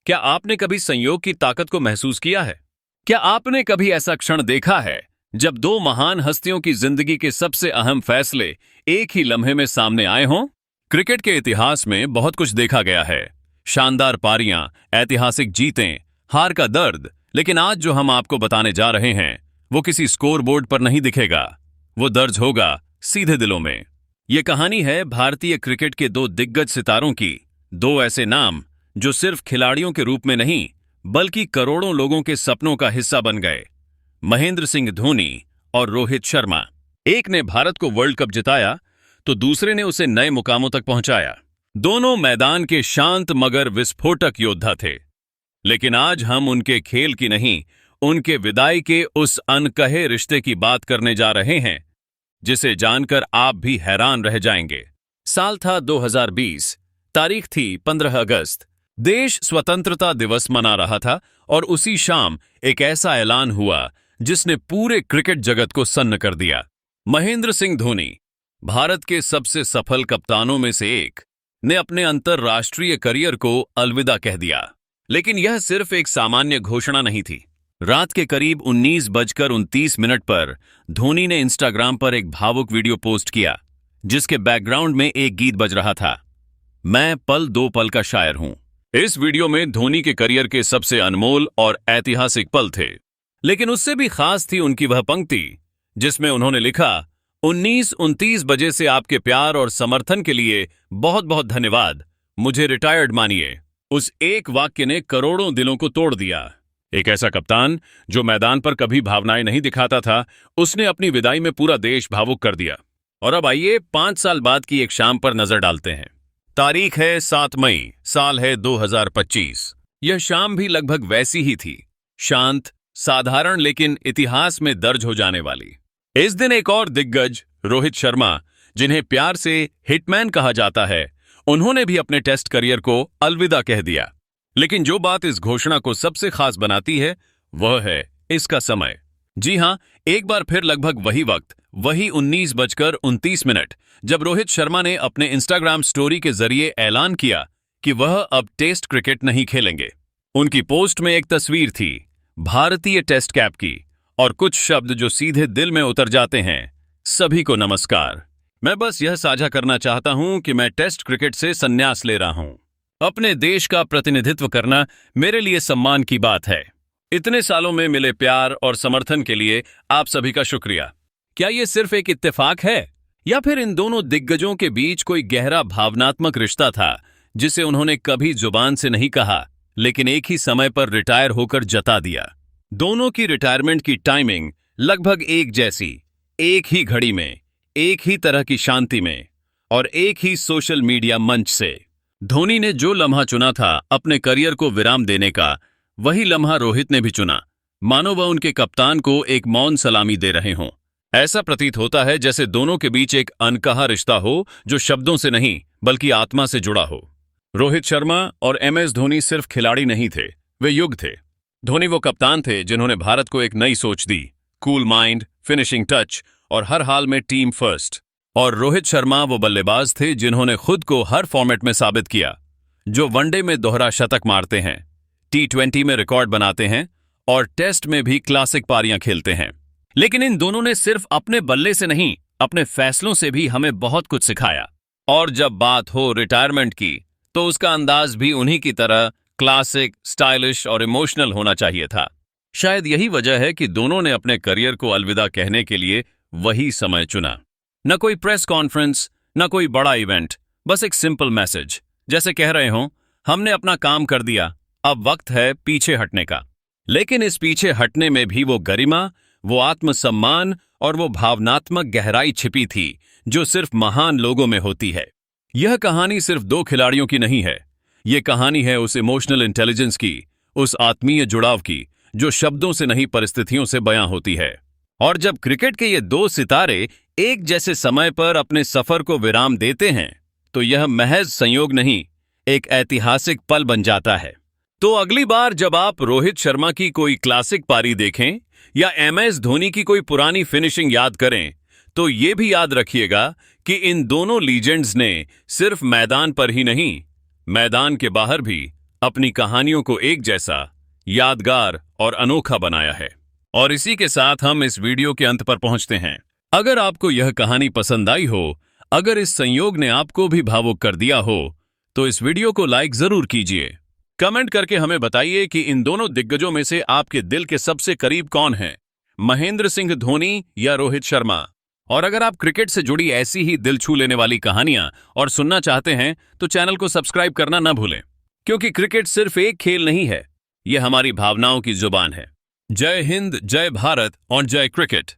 क्या आपने कभी संयोग की ताकत को महसूस किया है? क्या आपने कभी ऐसा क्षण देखा है जब दो महान हस्तियों की जिंदगी के सबसे अहम फैसले एक ही लम्हे में सामने आए हों? क्रिकेट के इतिहास में बहुत कुछ देखा गया है, शानदार पारियां, ऐतिहासिक जीतें, हार का दर्द। लेकिन आज जो हम आपको बताने जा रहे हैं वो किसी स्कोर बोर्ड पर नहीं दिखेगा, वो दर्ज होगा सीधे दिलों में। ये कहानी है भारतीय क्रिकेट के दो दिग्गज सितारों की, दो ऐसे नाम जो सिर्फ खिलाड़ियों के रूप में नहीं बल्कि करोड़ों लोगों के सपनों का हिस्सा बन गए। महेंद्र सिंह धोनी और रोहित शर्मा। एक ने भारत को वर्ल्ड कप जिताया तो दूसरे ने उसे नए मुकामों तक पहुंचाया। दोनों मैदान के शांत मगर विस्फोटक योद्धा थे। लेकिन आज हम उनके खेल की नहीं, उनके विदाई के उस अनकहे रिश्ते की बात करने जा रहे हैं जिसे जानकर आप भी हैरान रह जाएंगे। साल था 2020, तारीख थी 15 अगस्त। देश स्वतंत्रता दिवस मना रहा था और उसी शाम एक ऐसा ऐलान हुआ जिसने पूरे क्रिकेट जगत को सन्न कर दिया। महेंद्र सिंह धोनी, भारत के सबसे सफल कप्तानों में से एक, ने अपने अंतर्राष्ट्रीय करियर को अलविदा कह दिया। लेकिन यह सिर्फ एक सामान्य घोषणा नहीं थी। रात के करीब 19:29 पर धोनी ने इंस्टाग्राम पर एक भावुक वीडियो पोस्ट किया जिसके बैकग्राउंड में एक गीत बज रहा था, मैं पल दो पल का शायर हूं। इस वीडियो में धोनी के करियर के सबसे अनमोल और ऐतिहासिक पल थे, लेकिन उससे भी खास थी उनकी वह पंक्ति जिसमें उन्होंने लिखा, 19:29 बजे से आपके प्यार और समर्थन के लिए बहुत बहुत धन्यवाद, मुझे रिटायर्ड मानिए। उस एक वाक्य ने करोड़ों दिलों को तोड़ दिया। एक ऐसा कप्तान जो मैदान पर कभी भावनाएं नहीं दिखाता था, उसने अपनी विदाई में पूरा देश भावुक कर दिया। और अब आइए 5 साल बाद की एक शाम पर नजर डालते हैं। तारीख है 7 मई, साल है 2025। यह शाम भी लगभग वैसी ही थी, शांत, साधारण, लेकिन इतिहास में दर्ज हो जाने वाली। इस दिन एक और दिग्गज, रोहित शर्मा, जिन्हें प्यार से हिटमैन कहा जाता है, उन्होंने भी अपने टेस्ट करियर को अलविदा कह दिया। लेकिन जो बात इस घोषणा को सबसे खास बनाती है वह है इसका समय। जी हां, एक बार फिर लगभग वही वक्त, वही 19:29 जब रोहित शर्मा ने अपने इंस्टाग्राम स्टोरी के जरिए ऐलान किया कि वह अब टेस्ट क्रिकेट नहीं खेलेंगे। उनकी पोस्ट में एक तस्वीर थी भारतीय टेस्ट कैप की और कुछ शब्द जो सीधे दिल में उतर जाते हैं, सभी को नमस्कार। मैं बस यह साझा करना चाहता हूं कि मैं टेस्ट क्रिकेट से संन्यास ले रहा हूं। अपने देश का प्रतिनिधित्व करना मेरे लिए सम्मान की बात है। इतने सालों में मिले प्यार और समर्थन के लिए आप सभी का शुक्रिया। क्या यह सिर्फ एक इत्तेफाक है या फिर इन दोनों दिग्गजों के बीच कोई गहरा भावनात्मक रिश्ता था जिसे उन्होंने कभी जुबान से नहीं कहा लेकिन एक ही समय पर रिटायर होकर जता दिया? दोनों की रिटायरमेंट की टाइमिंग लगभग एक जैसी, एक ही घड़ी में, एक ही तरह की शांति में और एक ही सोशल मीडिया मंच से। धोनी ने जो लम्हा चुना था अपने करियर को विराम देने का, वही लम्हा रोहित ने भी चुना, मानो वह उनके कप्तान को एक मौन सलामी दे रहे हों। ऐसा प्रतीत होता है जैसे दोनों के बीच एक अनकहा रिश्ता हो जो शब्दों से नहीं बल्कि आत्मा से जुड़ा हो। रोहित शर्मा और MS धोनी सिर्फ खिलाड़ी नहीं थे, वे युग थे। धोनी वो कप्तान थे जिन्होंने भारत को एक नई सोच दी, कूल माइंड, फिनिशिंग टच और हर हाल में टीम फर्स्ट। और रोहित शर्मा वो बल्लेबाज थे जिन्होंने खुद को हर फॉर्मेट में साबित किया, जो वनडे में दोहरा शतक मारते हैं, T20 में रिकॉर्ड बनाते हैं और टेस्ट में भी क्लासिक पारियां खेलते हैं। लेकिन इन दोनों ने सिर्फ अपने बल्ले से नहीं, अपने फैसलों से भी हमें बहुत कुछ सिखाया। और जब बात हो रिटायरमेंट की तो उसका अंदाज भी उन्हीं की तरह क्लासिक, स्टाइलिश और इमोशनल होना चाहिए था। शायद यही वजह है कि दोनों ने अपने करियर को अलविदा कहने के लिए वही समय चुना। न कोई प्रेस कॉन्फ्रेंस, न कोई बड़ा इवेंट, बस एक सिंपल मैसेज, जैसे कह रहे हों, हमने अपना काम कर दिया, अब वक्त है पीछे हटने का। लेकिन इस पीछे हटने में भी वो गरिमा, वो आत्मसम्मान और वो भावनात्मक गहराई छिपी थी जो सिर्फ महान लोगों में होती है। यह कहानी सिर्फ दो खिलाड़ियों की नहीं है, ये कहानी है उस इमोशनल इंटेलिजेंस की, उस आत्मीय जुड़ाव की जो शब्दों से नहीं परिस्थितियों से बयां होती है। और जब क्रिकेट के ये दो सितारे एक जैसे समय पर अपने सफर को विराम देते हैं तो यह महज संयोग नहीं, एक ऐतिहासिक पल बन जाता है। तो अगली बार जब आप रोहित शर्मा की कोई क्लासिक पारी देखें या MS धोनी की कोई पुरानी फिनिशिंग याद करें, तो ये भी याद रखिएगा कि इन दोनों लीजेंड्स ने सिर्फ मैदान पर ही नहीं, मैदान के बाहर भी अपनी कहानियों को एक जैसा, यादगार और अनोखा बनाया है। और इसी के साथ हम इस वीडियो के अंत पर पहुंचते हैं। अगर आपको यह कहानी पसंद आई हो, अगर इस संयोग ने आपको भी भावुक कर दिया हो, तो इस वीडियो को लाइक जरूर कीजिए। कमेंट करके हमें बताइए कि इन दोनों दिग्गजों में से आपके दिल के सबसे करीब कौन है, महेंद्र सिंह धोनी या रोहित शर्मा। और अगर आप क्रिकेट से जुड़ी ऐसी ही दिल छू लेने वाली कहानियां और सुनना चाहते हैं तो चैनल को सब्सक्राइब करना ना भूलें, क्योंकि क्रिकेट सिर्फ एक खेल नहीं है, यह हमारी भावनाओं की जुबान है। जय हिंद, जय भारत और जय क्रिकेट।